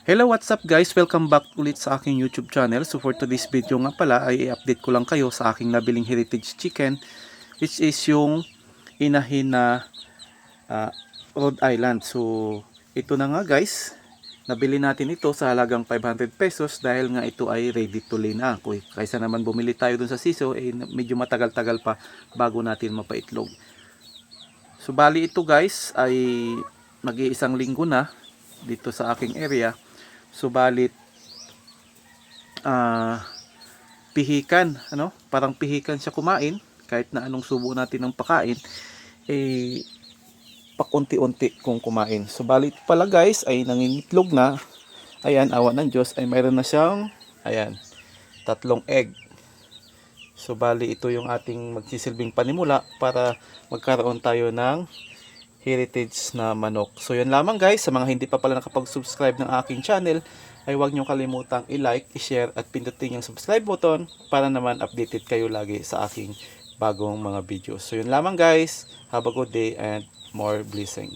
Hello, what's up guys? Welcome back ulit sa aking YouTube channel. So for today's video nga pala ay i-update ko lang kayo sa aking nabiling heritage chicken, which is yung inahin na Rhode Island. So ito na nga guys, nabili natin ito sa halagang 500 pesos dahil nga ito ay ready to lay na. Kaysa naman bumili tayo dun sa siso, medyo matagal-tagal pa bago natin mapaitlog. So bali ito guys ay mag-iisang linggo na dito sa aking area. Subalit pihikan, parang pihikan siya kumain kahit na anong subo natin ng pakain, pakunti-unti kung kumain. Subalit pala guys ay nangingitlog na. Ayan, awa ng Diyos ay mayroon na siyang, ayan, 3 egg. Bali ito yung ating magsisilbing panimula para magkaroon tayo ng heritage na manok. So yun lamang guys, sa mga hindi pa pala nakapag-subscribe ng aking channel ay huwag nyo kalimutang i-like, i-share at pindutin yung subscribe button para naman updated kayo lagi sa aking bagong mga videos. So yun lamang guys, have a good day and more blessing.